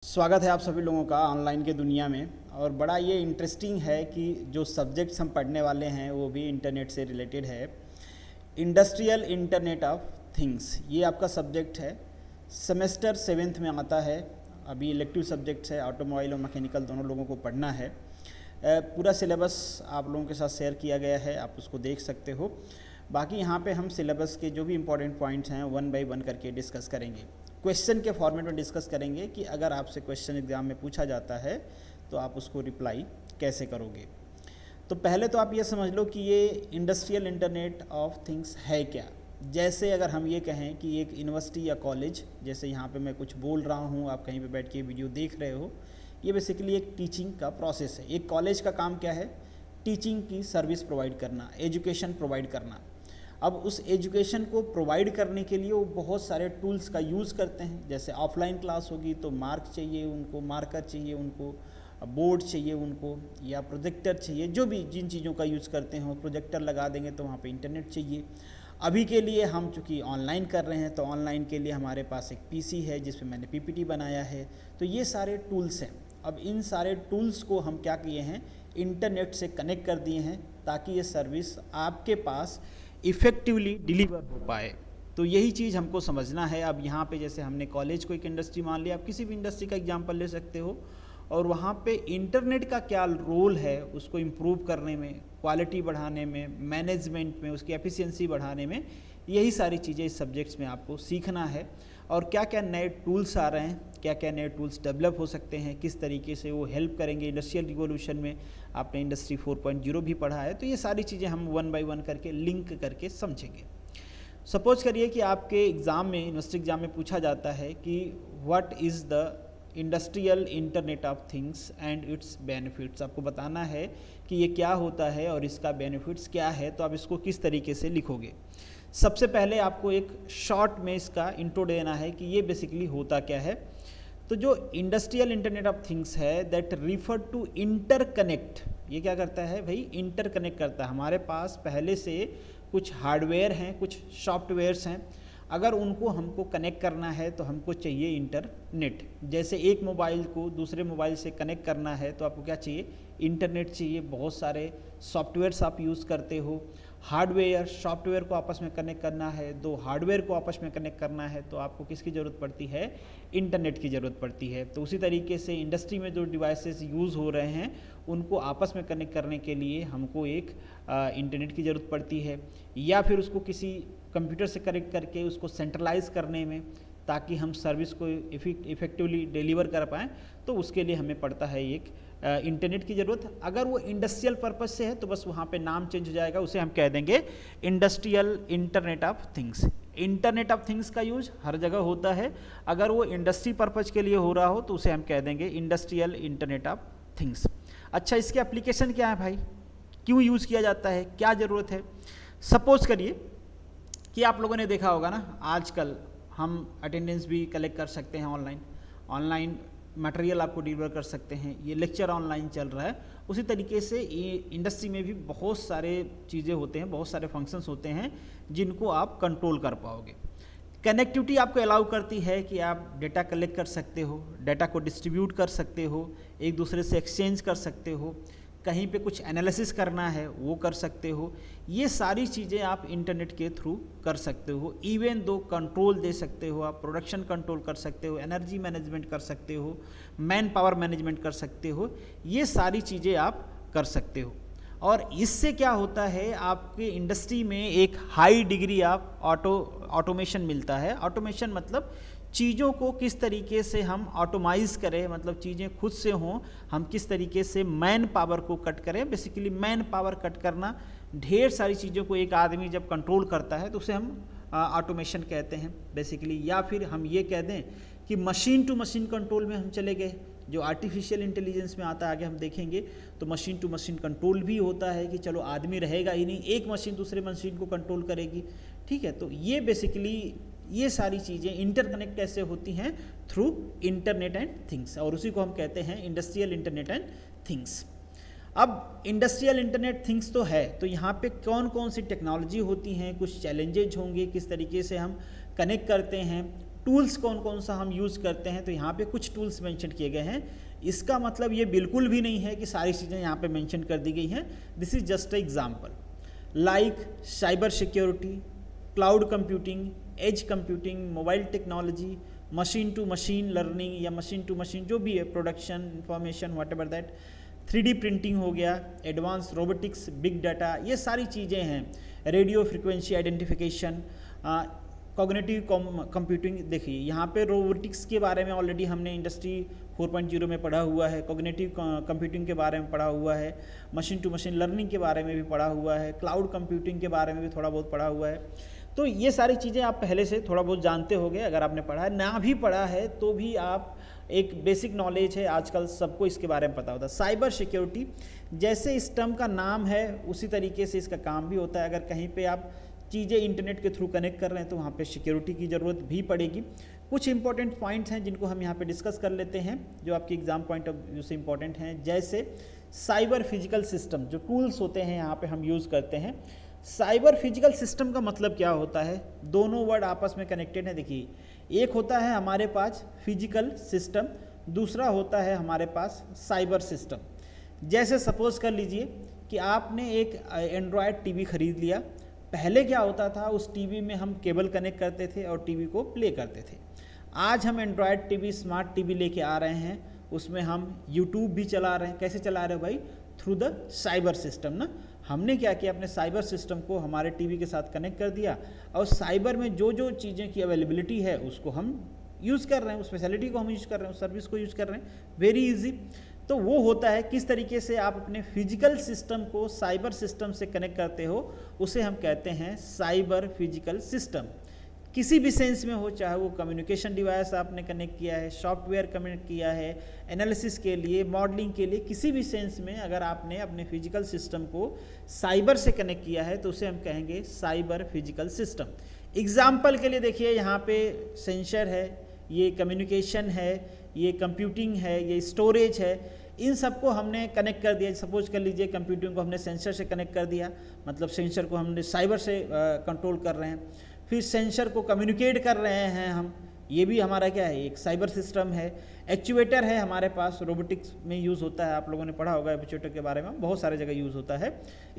स्वागत है आप सभी लोगों का ऑनलाइन के दुनिया में। और बड़ा ये इंटरेस्टिंग है कि जो सब्जेक्ट्स हम पढ़ने वाले हैं वो भी इंटरनेट से रिलेटेड है। इंडस्ट्रियल इंटरनेट ऑफ थिंग्स, ये आपका सब्जेक्ट है, सेमेस्टर 7th में आता है। अभी इलेक्टिव सब्जेक्ट्स है, ऑटोमोबाइल और मैकेनिकल दोनों लोगों को पढ़ना है। पूरा सिलेबस आप लोगों के साथ शेयर किया गया है, आप उसको देख सकते हो। बाकी यहाँ पे हम सिलेबस के जो भी इम्पोर्टेंट पॉइंट्स हैं वन बाय वन करके डिस्कस करेंगे। क्वेश्चन के फॉर्मेट में डिस्कस करेंगे कि अगर आपसे क्वेश्चन एग्जाम में पूछा जाता है तो आप उसको रिप्लाई कैसे करोगे। तो पहले तो आप ये समझ लो कि ये इंडस्ट्रियल इंटरनेट ऑफ थिंग्स है क्या। जैसे अगर हम ये कहें कि एक यूनिवर्सिटी या कॉलेज, जैसे यहाँ पे मैं कुछ बोल रहा हूँ, आप कहीं पे बैठ के वीडियो देख रहे हो, ये बेसिकली एक टीचिंग का प्रोसेस है। एक कॉलेज का काम क्या है? टीचिंग की सर्विस प्रोवाइड करना, एजुकेशन प्रोवाइड करना। अब उस एजुकेशन को प्रोवाइड करने के लिए वो बहुत सारे टूल्स का यूज़ करते हैं। जैसे ऑफलाइन क्लास होगी तो मार्क चाहिए उनको, मार्कर चाहिए उनको, बोर्ड चाहिए उनको, या प्रोजेक्टर चाहिए, जो भी जिन चीज़ों का यूज़ करते हैं। प्रोजेक्टर लगा देंगे तो वहाँ पे इंटरनेट चाहिए। अभी के लिए हम चूँकि ऑनलाइन कर रहे हैं तो ऑनलाइन के लिए हमारे पास एक पीसी है जिस पे मैंने पीपीटी बनाया है। तो ये सारे टूल्स हैं। अब इन सारे टूल्स को हम क्या किए हैं, इंटरनेट से कनेक्ट कर दिए हैं ताकि ये सर्विस आपके पास इफ़ेक्टिवली डिलीवर हो पाए। तो यही चीज़ हमको समझना है। अब यहाँ पे जैसे हमने कॉलेज को एक इंडस्ट्री मान लिया, आप किसी भी इंडस्ट्री का एग्जांपल ले सकते हो, और वहाँ पे इंटरनेट का क्या रोल है उसको इम्प्रूव करने में, क्वालिटी बढ़ाने में, मैनेजमेंट में, उसकी एफिशिएंसी बढ़ाने में, यही सारी चीज़ें इस सब्जेक्ट्स में आपको सीखना है। और क्या क्या नए टूल्स आ रहे हैं, क्या क्या नए टूल्स डेवलप हो सकते हैं, किस तरीके से वो हेल्प करेंगे इंडस्ट्रियल रिवॉल्यूशन में। आपने इंडस्ट्री 4.0 भी पढ़ा है, तो ये सारी चीज़ें हम वन बाय वन करके लिंक करके समझेंगे। सपोज करिए कि आपके एग्ज़ाम में, यूनिवर्सिटी एग्ज़ाम में पूछा जाता है कि what is the industrial internet of things and it's benefits. आपको बताना है कि ये क्या होता है और इसका बेनिफिट्स क्या है। तो आप इसको किस तरीके से लिखोगे? सबसे पहले आपको एक शॉर्ट में इसका इंट्रो देना है कि ये बेसिकली होता क्या है। तो जो इंडस्ट्रियल इंटरनेट ऑफ थिंग्स है दैट रिफर टू इंटरकनेक्ट, ये क्या करता है भाई? इंटरकनेक्ट करता है। हमारे पास पहले से कुछ हार्डवेयर हैं, कुछ सॉफ्टवेयर्स हैं, अगर उनको हमको कनेक्ट करना है तो हमको चाहिए इंटरनेट। जैसे एक मोबाइल को दूसरे मोबाइल से कनेक्ट करना है तो आपको क्या चाहिए? इंटरनेट चाहिए। बहुत सारे सॉफ्टवेयर्स आप यूज़ करते हो। हार्डवेयर सॉफ्टवेयर को आपस में कनेक्ट करना है, दो हार्डवेयर को आपस में कनेक्ट करना है तो आपको किसकी ज़रूरत पड़ती है? इंटरनेट की ज़रूरत पड़ती है। तो उसी तरीके से इंडस्ट्री में जो डिवाइसेस यूज़ हो रहे हैं उनको आपस में कनेक्ट करने के लिए हमको एक इंटरनेट की ज़रूरत पड़ती है, या फिर उसको किसी कंप्यूटर से कनेक्ट करके उसको सेंट्रलाइज करने में, ताकि हम सर्विस को इफ़ेक्टिवली डिलीवर कर पाएँ, तो उसके लिए हमें पड़ता है एक इंटरनेट की ज़रूरत। अगर वो इंडस्ट्रियल पर्पस से है तो बस वहाँ पे नाम चेंज हो जाएगा, उसे हम कह देंगे industrial internet of things. Internet of things का यूज हर जगह होता है। अगर वो इंडस्ट्री पर्पज के लिए हो रहा हो तो उसे हम कह देंगे इंडस्ट्रियल इंटरनेट ऑफ थिंग्स। अच्छा, इसके एप्लीकेशन क्या है भाई? क्यों यूज़ किया जाता है? क्या ज़रूरत है? सपोज करिए कि आप लोगों ने देखा होगा ना, आजकल हम अटेंडेंस भी कलेक्ट कर सकते हैं ऑनलाइन मटेरियल आपको डिलीवर कर सकते हैं, ये लेक्चर ऑनलाइन चल रहा है। उसी तरीके से ये इंडस्ट्री में भी बहुत सारे चीज़ें होते हैं, बहुत सारे फंक्शंस होते हैं जिनको आप कंट्रोल कर पाओगे। कनेक्टिविटी आपको अलाउ करती है कि आप डेटा कलेक्ट कर सकते हो, डेटा को डिस्ट्रीब्यूट कर सकते हो, एक दूसरे से एक्सचेंज कर सकते हो, कहीं पे कुछ एनालिसिस करना है वो कर सकते हो। ये सारी चीज़ें आप इंटरनेट के थ्रू कर सकते हो। इवन दो कंट्रोल दे सकते हो, आप प्रोडक्शन कंट्रोल कर सकते हो, एनर्जी मैनेजमेंट कर सकते हो, मैन पावर मैनेजमेंट कर सकते हो, ये सारी चीज़ें आप कर सकते हो। और इससे क्या होता है, आपके इंडस्ट्री में एक हाई डिग्री ऑफ ऑटोमेशन मिलता है। ऑटोमेशन मतलब चीज़ों को किस तरीके से हम ऑटोमाइज़ करें, मतलब चीज़ें खुद से हों, हम किस तरीके से मैन पावर को कट करें। बेसिकली मैन पावर कट करना, ढेर सारी चीज़ों को एक आदमी जब कंट्रोल करता है तो उसे हम ऑटोमेशन कहते हैं बेसिकली। या फिर हम ये कह दें कि मशीन टू मशीन कंट्रोल में हम चले गए, जो आर्टिफिशियल इंटेलिजेंस में आता है, आगे हम देखेंगे। तो मशीन टू मशीन कंट्रोल भी होता है कि चलो आदमी रहेगा ही नहीं, एक मशीन दूसरे मशीन को कंट्रोल करेगी। ठीक है, तो ये बेसिकली ये सारी चीज़ें इंटरकनेक्ट कैसे होती हैं? थ्रू इंटरनेट एंड थिंग्स, और उसी को हम कहते हैं इंडस्ट्रियल इंटरनेट एंड थिंग्स। अब इंडस्ट्रियल इंटरनेट थिंग्स तो है, तो यहाँ पे कौन कौन सी टेक्नोलॉजी होती हैं, कुछ चैलेंजेज होंगे, किस तरीके से हम कनेक्ट करते हैं, टूल्स कौन कौन सा हम यूज़ करते हैं, तो यहाँ पे कुछ टूल्स मेंशन किए गए हैं। इसका मतलब ये बिल्कुल भी नहीं है कि सारी चीज़ें यहाँ पे मेंशन कर दी गई हैं। This is just a example, like cyber security, cloud computing, edge computing, mobile technology, machine to machine learning या मशीन टू मशीन जो भी है, production information whatever that, 3D printing हो गया, एडवांस रोबोटिक्स, बिग डाटा, ये सारी चीज़ें हैं, radio frequency identification, cognitive computing. देखिए यहाँ पे रोबोटिक्स के बारे में ऑलरेडी हमने इंडस्ट्री 4.0 में पढ़ा हुआ है, कॉग्निटिव कंप्यूटिंग के बारे में पढ़ा हुआ है, मशीन टू मशीन लर्निंग के बारे में भी पढ़ा हुआ है, क्लाउड कंप्यूटिंग के बारे में भी थोड़ा बहुत पढ़ा हुआ है। तो ये सारी चीज़ें आप पहले से थोड़ा बहुत जानते होंगे, अगर आपने पढ़ा है, ना भी पढ़ा है तो भी आप एक बेसिक नॉलेज है, आजकल सबको इसके बारे में पता होता है। साइबर सिक्योरिटी, जैसे इस टर्म का नाम है उसी तरीके से इसका काम भी होता है। अगर कहीं पे आप चीज़ें इंटरनेट के थ्रू कनेक्ट कर रहे हैं तो वहाँ पे सिक्योरिटी की ज़रूरत भी पड़ेगी। कुछ इंपॉर्टेंट पॉइंट्स हैं जिनको हम यहाँ पे डिस्कस कर लेते हैं, जो आपके एग्जाम पॉइंट ऑफ व्यू से इंपॉर्टेंट हैं। जैसे साइबर फिजिकल सिस्टम, जो टूल्स होते हैं यहाँ पे हम यूज़ करते हैं। साइबर फिजिकल सिस्टम का मतलब क्या होता है, दोनों वर्ड आपस में कनेक्टेड है। देखिए, एक होता है हमारे पास फिजिकल सिस्टम, दूसरा होता है हमारे पास साइबर सिस्टम। जैसे सपोज कर लीजिए कि आपने एक एंड्रॉयड टीवी खरीद लिया। पहले क्या होता था, उस टीवी में हम केबल कनेक्ट करते थे और टीवी को प्ले करते थे। आज हम एंड्रॉयड टीवी, स्मार्ट टीवी लेके आ रहे हैं, उसमें हम यूट्यूब भी चला रहे हैं। कैसे चला रहे हो भाई? थ्रू द साइबर सिस्टम ना। हमने क्या किया, अपने साइबर सिस्टम को हमारे टीवी के साथ कनेक्ट कर दिया और साइबर में जो जो चीज़ें की अवेलेबिलिटी है उसको हम यूज़ कर रहे हैं, उस फैसिलिटी को हम यूज़ कर रहे हैं, उस सर्विस को यूज़ कर रहे हैं। Very easy. तो वो होता है किस तरीके से आप अपने फिजिकल सिस्टम को साइबर सिस्टम से कनेक्ट करते हो, उसे हम कहते हैं साइबर फिजिकल सिस्टम। किसी भी सेंस में हो, चाहे वो कम्युनिकेशन डिवाइस आपने कनेक्ट किया है, सॉफ्टवेयर कनेक्ट किया है, एनालिसिस के लिए, मॉडलिंग के लिए, किसी भी सेंस में अगर आपने अपने फिजिकल सिस्टम को साइबर से कनेक्ट किया है तो उसे हम कहेंगे साइबर फिजिकल सिस्टम। एग्जाम्पल के लिए देखिए, यहाँ पे सेंसर है, ये कम्युनिकेशन है, ये कंप्यूटिंग है, ये स्टोरेज है, इन सबको हमने कनेक्ट कर दिया। सपोज कर लीजिए कंप्यूटिंग को हमने सेंसर से कनेक्ट कर दिया, मतलब सेंसर को हमने साइबर से कंट्रोल कर रहे हैं। फिर सेंसर को कम्युनिकेट कर रहे हैं हम, ये भी हमारा क्या है, एक साइबर सिस्टम है। एक्चुएटर है हमारे पास, रोबोटिक्स में यूज़ होता है, आप लोगों ने पढ़ा होगा एक्चुएटर के बारे में, बहुत सारे जगह यूज़ होता है।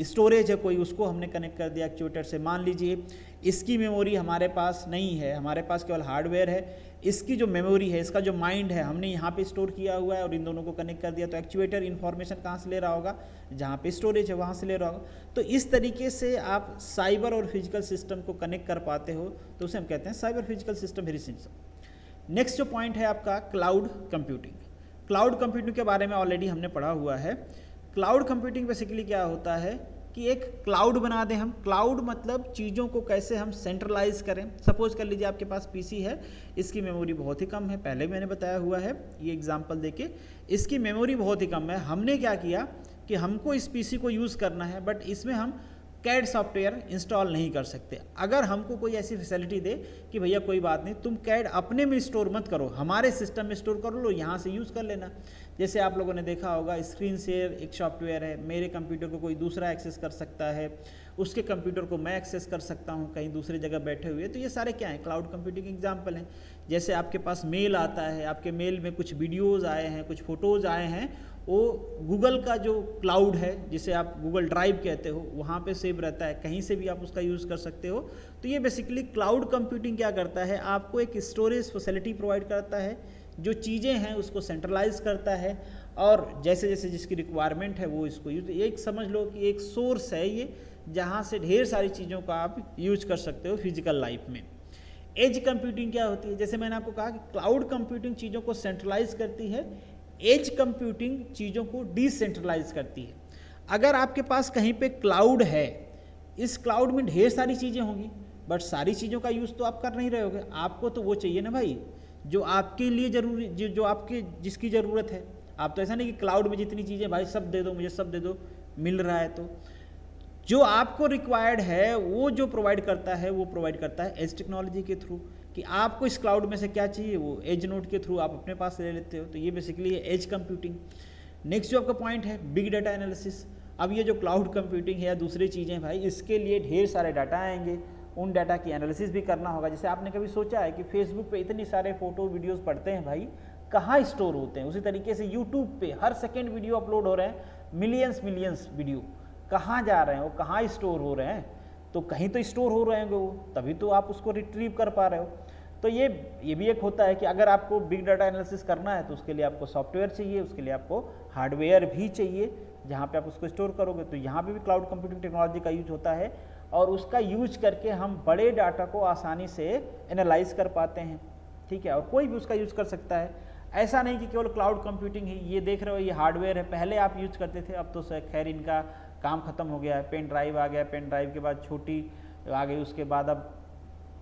स्टोरेज है कोई, उसको हमने कनेक्ट कर दिया एक्चुएटर से। मान लीजिए इसकी मेमोरी हमारे पास नहीं है, हमारे पास केवल हार्डवेयर है, इसकी जो मेमोरी है, इसका जो माइंड है, हमने यहाँ पे स्टोर किया हुआ है और इन दोनों को कनेक्ट कर दिया। तो एक्चुएटर इन्फॉर्मेशन कहाँ से ले रहा होगा, जहाँ पे स्टोरेज है वहाँ से ले रहा होगा। तो इस तरीके से आप साइबर और फिजिकल सिस्टम को कनेक्ट कर पाते हो, तो उसे हम कहते हैं cyber physical system. Very simple. Next जो पॉइंट है आपका क्लाउड कंप्यूटिंग। क्लाउड कंप्यूटिंग के बारे में ऑलरेडी हमने पढ़ा हुआ है। क्लाउड कंप्यूटिंग बेसिकली क्या होता है कि एक क्लाउड बना दें हम। क्लाउड मतलब चीज़ों को कैसे हम सेंट्रलाइज करें। सपोज कर लीजिए आपके पास पीसी है, इसकी मेमोरी बहुत ही कम है, पहले मैंने बताया हुआ है ये एग्जांपल देके, इसकी मेमोरी बहुत ही कम है। हमने क्या किया कि हमको इस पीसी को यूज़ करना है, बट इसमें हम कैड सॉफ्टवेयर इंस्टॉल नहीं कर सकते। अगर हमको कोई ऐसी फैसिलिटी दे कि भैया कोई बात नहीं, तुम कैड अपने में स्टोर मत करो, हमारे सिस्टम में स्टोर कर लो, यहाँ से यूज़ कर लेना। जैसे आप लोगों ने देखा होगा स्क्रीन शेयर एक सॉफ्टवेयर है, मेरे कंप्यूटर को कोई दूसरा एक्सेस कर सकता है, उसके कंप्यूटर को मैं एक्सेस कर सकता हूँ कहीं दूसरी जगह बैठे हुए। तो ये सारे क्या हैं, क्लाउड कंप्यूटिंग एग्जाम्पल हैं। जैसे आपके पास मेल आता है, आपके मेल में कुछ वीडियोज़ आए हैं, कुछ फ़ोटोज़ आए हैं, वो गूगल का जो क्लाउड है, जिसे आप गूगल ड्राइव कहते हो, वहाँ पे सेव रहता है, कहीं से भी आप उसका यूज़ कर सकते हो। तो ये बेसिकली क्लाउड कंप्यूटिंग क्या करता है, आपको एक स्टोरेज फैसिलिटी प्रोवाइड करता है, जो चीज़ें हैं उसको सेंट्रलाइज करता है और जैसे जैसे जिसकी रिक्वायरमेंट है वो इसको यूज, एक समझ लो कि एक सोर्स है ये, जहाँ से ढेर सारी चीज़ों का आप यूज कर सकते हो फिजिकल लाइफ में। एज कंप्यूटिंग क्या होती है, जैसे मैंने आपको कहा कि क्लाउड कंप्यूटिंग चीज़ों को सेंट्रलाइज करती है, एज कंप्यूटिंग चीज़ों को डिसेंट्रलाइज करती है। अगर आपके पास कहीं पे क्लाउड है, इस क्लाउड में ढेर सारी चीज़ें होंगी, बट सारी चीज़ों का यूज़ तो आप कर नहीं रहे होगे। आपको तो वो चाहिए ना भाई जो आपके लिए जरूरी, जो आपके जिसकी ज़रूरत है। आप तो ऐसा नहीं कि क्लाउड में जितनी चीज़ें भाई सब दे दो, मुझे सब दे दो, मिल रहा है। तो जो आपको रिक्वायर्ड है वो जो प्रोवाइड करता है वो प्रोवाइड करता है एज टेक्नोलॉजी के थ्रू, कि आपको इस क्लाउड में से क्या चाहिए वो एज नोड के थ्रू आप अपने पास ले लेते हो। तो ये बेसिकली है एज कंप्यूटिंग। नेक्स्ट जो आपका पॉइंट है बिग डाटा एनालिसिस। अब ये जो क्लाउड कंप्यूटिंग है या दूसरी चीज़ें भाई, इसके लिए ढेर सारे डाटा आएंगे, उन डाटा की एनालिसिस भी करना होगा। जैसे आपने कभी सोचा है कि फेसबुक पे इतनी सारे फोटो वीडियोस पड़ते हैं भाई, कहाँ स्टोर होते हैं? उसी तरीके से यूट्यूब पे हर सेकेंड वीडियो अपलोड हो रहे हैं, मिलियंस वीडियो, कहाँ जा रहे हैं वो, कहाँ स्टोर हो रहे हैं? तो कहीं तो स्टोर हो रहे हैं वो, तभी तो आप उसको रिट्रीव कर पा रहे हो। तो ये भी एक होता है कि अगर आपको बिग डाटा एनालिसिस करना है तो उसके लिए आपको सॉफ्टवेयर चाहिए, उसके लिए आपको हार्डवेयर भी चाहिए जहाँ पे आप उसको स्टोर करोगे। तो यहाँ पे भी क्लाउड कंप्यूटिंग टेक्नोलॉजी का यूज होता है और उसका यूज करके हम बड़े डाटा को आसानी से एनालाइज कर पाते हैं, ठीक है। और कोई भी उसका यूज कर सकता है, ऐसा नहीं कि केवल क्लाउड कंप्यूटिंग ही। ये देख रहे हो ये हार्डवेयर है, पहले आप यूज करते थे, अब तो खैर इनका काम खत्म हो गया है। पेन ड्राइव आ गया, पेन ड्राइव के बाद छोटी आ गई, उसके बाद अब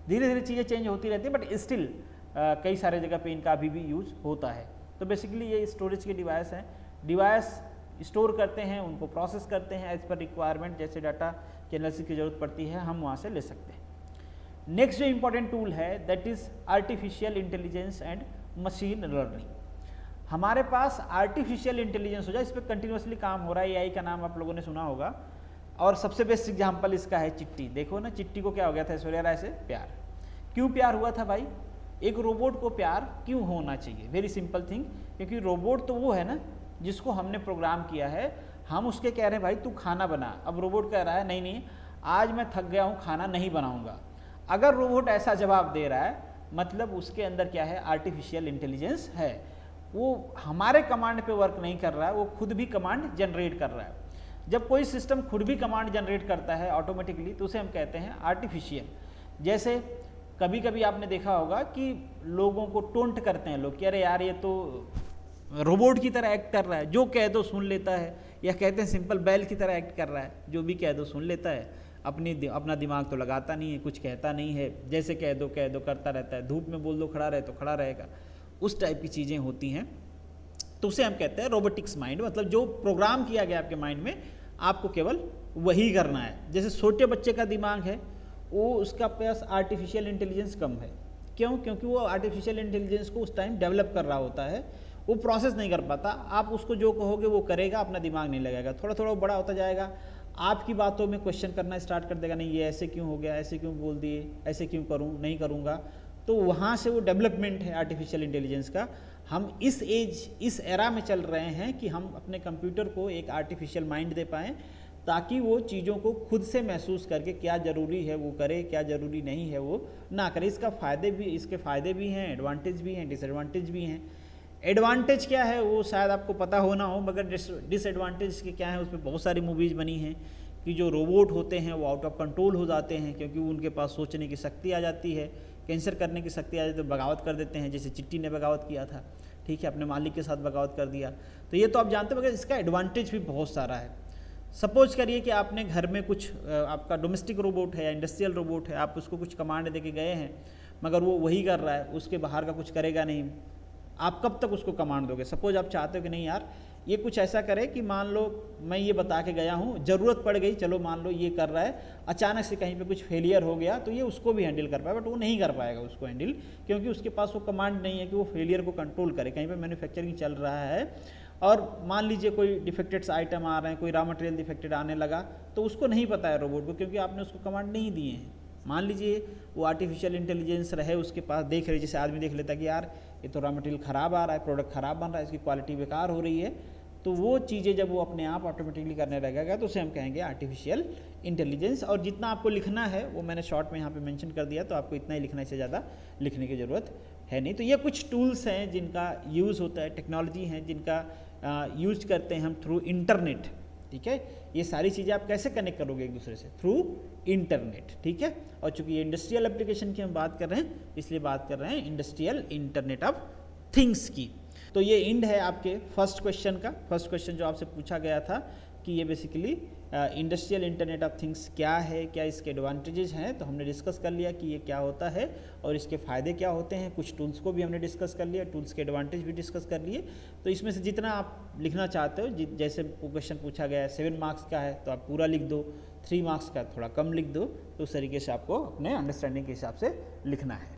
धीरे धीरे चीज़ें चेंज होती रहती है, बट स्टिल कई सारे जगह पे इनका अभी भी यूज होता है। तो बेसिकली ये स्टोरेज के डिवाइस हैं, डिवाइस स्टोर करते हैं, उनको प्रोसेस करते हैं एज पर रिक्वायरमेंट, जैसे डाटा की एनालिसिस की जरूरत पड़ती है हम वहाँ से ले सकते हैं। नेक्स्ट जो इंपॉर्टेंट टूल है that is artificial intelligence and machine learning. हमारे पास आर्टिफिशियल इंटेलिजेंस हो जाए, इस पर कंटिन्यूसली काम हो रहा है, एआई का नाम आप लोगों ने सुना होगा। और सबसे बेस्ट एग्जाम्पल इसका है चिट्टी। देखो ना, चिट्टी को क्या हो गया था ऐश्वर्या राय से? प्यार। क्यों प्यार हुआ था भाई? एक रोबोट को प्यार क्यों होना चाहिए? वेरी सिंपल थिंग, क्योंकि रोबोट तो वो है ना जिसको हमने प्रोग्राम किया है, हम उसके कह रहे हैं भाई तू खाना बना। अब रोबोट कह रहा है नहीं नहीं आज मैं थक गया हूँ, खाना नहीं बनाऊंगा। अगर रोबोट ऐसा जवाब दे रहा है मतलब उसके अंदर क्या है? आर्टिफिशियल इंटेलिजेंस है। वो हमारे कमांड पे वर्क नहीं कर रहा है, वो खुद भी कमांड जनरेट कर रहा है। जब कोई सिस्टम खुद भी कमांड जनरेट करता है ऑटोमेटिकली तो उसे हम कहते हैं आर्टिफिशियल। जैसे कभी कभी आपने देखा होगा कि लोगों को टोंट करते हैं लोग कि अरे यार ये तो रोबोट की तरह एक्ट कर रहा है, जो कह दो सुन लेता है, या कहते हैं सिंपल बैल की तरह एक्ट कर रहा है, जो भी कह दो सुन लेता है, अपना दिमाग तो लगाता नहीं है, कुछ कहता नहीं है, जैसे कह दो करता रहता है, धूप में बोल दो खड़ा रहे तो खड़ा रहेगा, उस टाइप की चीज़ें होती हैं। तो उसे हम कहते हैं रोबोटिक्स माइंड, मतलब जो प्रोग्राम किया गया आपके माइंड में आपको केवल वही करना है। जैसे छोटे बच्चे का दिमाग है, वो उसका पास आर्टिफिशियल इंटेलिजेंस कम है। क्यों? क्योंकि वो आर्टिफिशियल इंटेलिजेंस को उस टाइम डेवलप कर रहा होता है, वो प्रोसेस नहीं कर पाता। आप उसको जो कहोगे वो करेगा, अपना दिमाग नहीं लगाएगा। थोड़ा थोड़ा बड़ा होता जाएगा, आपकी बातों में क्वेश्चन करना स्टार्ट कर देगा, नहीं ये ऐसे क्यों हो गया, ऐसे क्यों बोल दिए, ऐसे क्यों करूँ, नहीं करूँगा। तो वहाँ से वो डेवलपमेंट है आर्टिफिशियल इंटेलिजेंस का। हम इस एरा में चल रहे हैं कि हम अपने कंप्यूटर को एक आर्टिफिशियल माइंड दे पाएँ ताकि वो चीज़ों को खुद से महसूस करके क्या ज़रूरी है वो करे, क्या ज़रूरी नहीं है वो ना करे। इसके फ़ायदे भी हैं, एडवांटेज भी हैं, डिसएडवांटेज भी हैं। एडवांटेज क्या है वो शायद आपको पता होना हो, मगर डिसएडवांटेज के क्या है, उस पर बहुत सारी मूवीज़ बनी हैं कि जो रोबोट होते हैं वो आउट ऑफ कंट्रोल हो जाते हैं, क्योंकि उनके पास सोचने की शक्ति आ जाती है, कैंसर करने की शक्ति आ जाती है, तो बगावत कर देते हैं। जैसे चिट्टी ने बगावत किया था, ठीक है, अपने मालिक के साथ बगावत कर दिया। तो ये तो आप जानते हो, मगर इसका एडवांटेज भी बहुत सारा है। सपोज करिए कि आपने घर में कुछ आपका डोमेस्टिक रोबोट है या इंडस्ट्रियल रोबोट है, आप उसको कुछ कमांड दे के गए हैं, मगर वो वही कर रहा है, उसके बाहर का कुछ करेगा नहीं। आप कब तक उसको कमांड दोगे? सपोज आप चाहते हो कि नहीं यार ये कुछ ऐसा करे कि मान लो मैं ये बता के गया हूँ, ज़रूरत पड़ गई, चलो मान लो ये कर रहा है, अचानक से कहीं पे कुछ फेलियर हो गया तो ये उसको भी हैंडल कर पाए, बट वो नहीं कर पाएगा उसको हैंडल, क्योंकि उसके पास वो कमांड नहीं है कि वो फेलियर को कंट्रोल करे। कहीं पे मैन्युफैक्चरिंग चल रहा है और मान लीजिए कोई डिफेक्टेड आइटम आ रहे हैं, कोई रॉ मटेरियल डिफेक्टेड आने लगा, तो उसको नहीं पता है रोबोट को, क्योंकि आपने उसको कमांड नहीं दिए हैं। मान लीजिए वो आर्टिफिशियल इंटेलिजेंस रहे उसके पास, देख रहे, जैसे आदमी देख लेता कि यार ये तो रॉ मटेरियल ख़राब आ रहा है, प्रोडक्ट ख़राब बन रहा है, इसकी क्वालिटी बेकार हो रही है, तो वो चीज़ें जब वो अपने आप ऑटोमेटिकली करने लगेगा तो उसे हम कहेंगे आर्टिफिशियल इंटेलिजेंस। और जितना आपको लिखना है वो मैंने शॉर्ट में यहाँ पे मेंशन कर दिया, तो आपको इतना ही लिखना, इससे ज़्यादा लिखने की ज़रूरत है नहीं। तो ये कुछ टूल्स हैं जिनका यूज़ होता है, टेक्नोलॉजी हैं जिनका यूज करते हैं हम थ्रू इंटरनेट, ठीक है। ये सारी चीज़ें आप कैसे कनेक्ट करोगे एक दूसरे से? थ्रू इंटरनेट, ठीक है। और चूंकि ये इंडस्ट्रियल एप्लीकेशन की हम बात कर रहे हैं, इसलिए बात कर रहे हैं इंडस्ट्रियल इंटरनेट ऑफ थिंग्स की। तो ये एंड है आपके फर्स्ट क्वेश्चन का। फर्स्ट क्वेश्चन जो आपसे पूछा गया था कि ये basically industrial internet of things क्या है, क्या इसके एडवांटेजेस हैं, तो हमने डिस्कस कर लिया कि ये क्या होता है और इसके फ़ायदे क्या होते हैं। कुछ टूल्स को भी हमने डिस्कस कर लिया, टूल्स के एडवांटेज भी डिस्कस कर लिए। तो इसमें से जितना आप लिखना चाहते हो, जैसे क्वेश्चन पूछा गया है 7 मार्क्स का है तो आप पूरा लिख दो, 3 मार्क्स का थोड़ा कम लिख दो, तो उस तरीके से आपको अपने अंडरस्टैंडिंग के हिसाब से लिखना है।